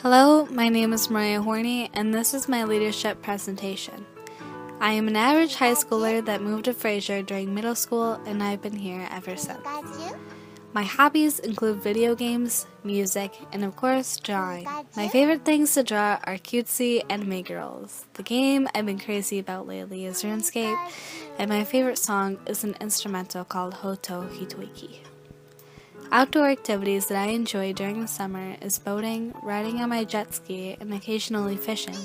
Hello, my name is Mariah Horney, and this is my leadership presentation. I am an average high schooler that moved to Fraser during middle school, and I've been here ever since. My hobbies include video games, music, and of course, drawing. My favorite things to draw are cutesy anime girls. The game I've been crazy about lately is RuneScape, and my favorite song is an instrumental called Hoto Hitoiki. Outdoor activities that I enjoy during the summer is boating, riding on my jet ski, and occasionally fishing.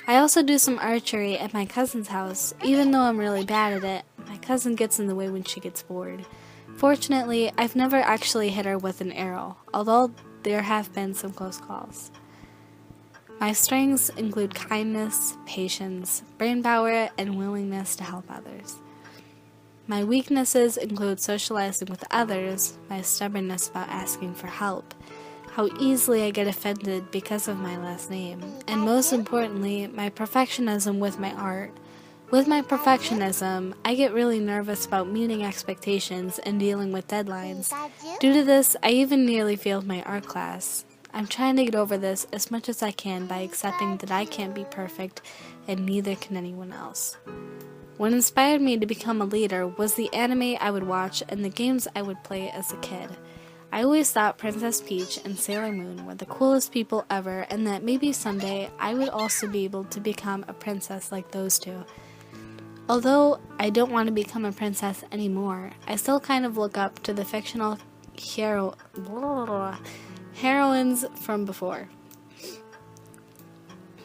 I also do some archery at my cousin's house. Even though I'm really bad at it, my cousin gets in the way when she gets bored. Fortunately, I've never actually hit her with an arrow, although there have been some close calls. My strengths include kindness, patience, brain power, and willingness to help others. My weaknesses include socializing with others, my stubbornness about asking for help, how easily I get offended because of my last name, and most importantly, my perfectionism with my art. With my perfectionism, I get really nervous about meeting expectations and dealing with deadlines. Due to this, I even nearly failed my art class. I'm trying to get over this as much as I can by accepting that I can't be perfect and neither can anyone else. What inspired me to become a leader was the anime I would watch and the games I would play as a kid. I always thought Princess Peach and Sailor Moon were the coolest people ever, and that maybe someday I would also be able to become a princess like those two. Although I don't want to become a princess anymore, I still kind of look up to the fictional heroines from before.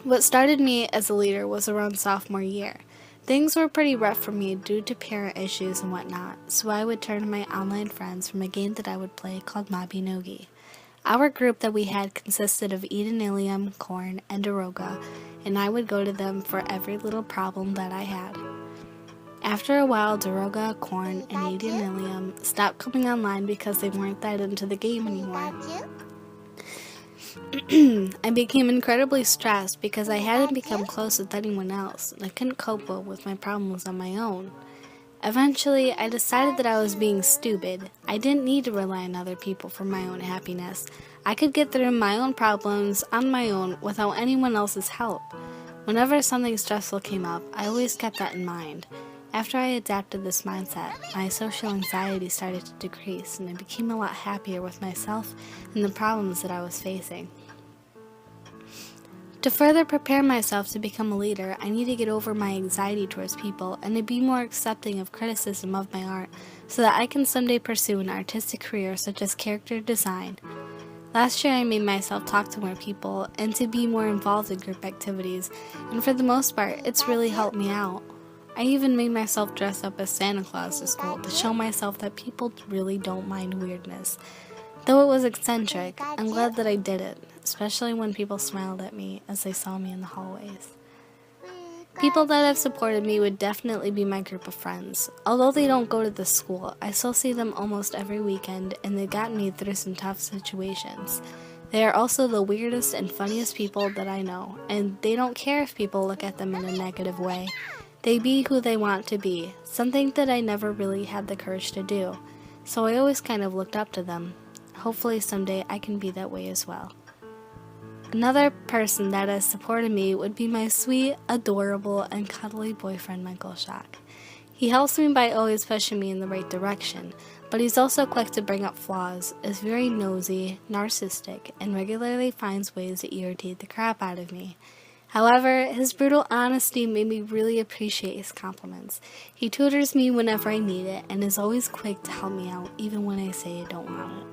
What started me as a leader was around sophomore year. Things were pretty rough for me due to parent issues and whatnot, so I would turn to my online friends from a game that I would play called Mabinogi. Our group that we had consisted of Eden Ilium, Korn, and Daroga, and I would go to them for every little problem that I had. After a while, Daroga, Korn, and Eden Ilium stopped coming online because they weren't that into the game anymore. I became incredibly stressed because I hadn't become close with anyone else, and I couldn't cope well with my problems on my own. Eventually, I decided that I was being stupid. I didn't need to rely on other people for my own happiness. I could get through my own problems on my own without anyone else's help. Whenever something stressful came up, I always kept that in mind. After I adapted this mindset, my social anxiety started to decrease, and I became a lot happier with myself and the problems that I was facing. To further prepare myself to become a leader, I need to get over my anxiety towards people and to be more accepting of criticism of my art so that I can someday pursue an artistic career such as character design. Last year I made myself talk to more people and to be more involved in group activities, and for the most part, it's really helped me out. I even made myself dress up as Santa Claus to school to show myself that people really don't mind weirdness. Though it was eccentric, I'm glad that I did it, especially when people smiled at me as they saw me in the hallways. People that have supported me would definitely be my group of friends. Although they don't go to this school, I still see them almost every weekend, and they've gotten me through some tough situations. They are also the weirdest and funniest people that I know, and they don't care if people look at them in a negative way. They be who they want to be, something that I never really had the courage to do, so I always kind of looked up to them. Hopefully someday I can be that way as well. Another person that has supported me would be my sweet, adorable, and cuddly boyfriend, Michael Schock. He helps me by always pushing me in the right direction, but he's also quick to bring up flaws, is very nosy, narcissistic, and regularly finds ways to irritate the crap out of me. However, his brutal honesty made me really appreciate his compliments. He tutors me whenever I need it and is always quick to help me out, even when I say I don't want it.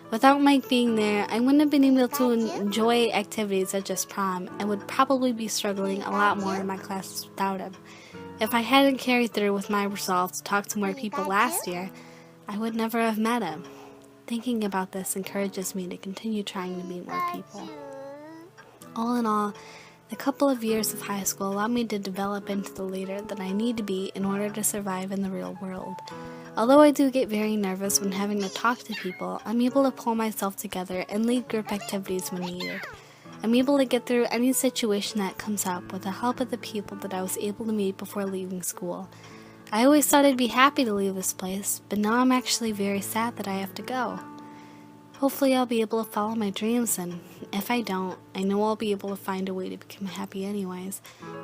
Without Mike being there, I wouldn't have been able to enjoy activities such as prom and would probably be struggling a lot more in my classes without him. If I hadn't carried through with my resolve to talk to more people last year, I would never have met him. Thinking about this encourages me to continue trying to meet more people. All in all, the couple of years of high school allowed me to develop into the leader that I need to be in order to survive in the real world. Although I do get very nervous when having to talk to people, I'm able to pull myself together and lead group activities when needed. I'm able to get through any situation that comes up with the help of the people that I was able to meet before leaving school. I always thought I'd be happy to leave this place, but now I'm actually very sad that I have to go. Hopefully I'll be able to follow my dreams, and if I don't, I know I'll be able to find a way to become happy anyways,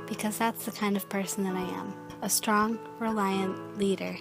because that's the kind of person that I am. A strong, reliant leader.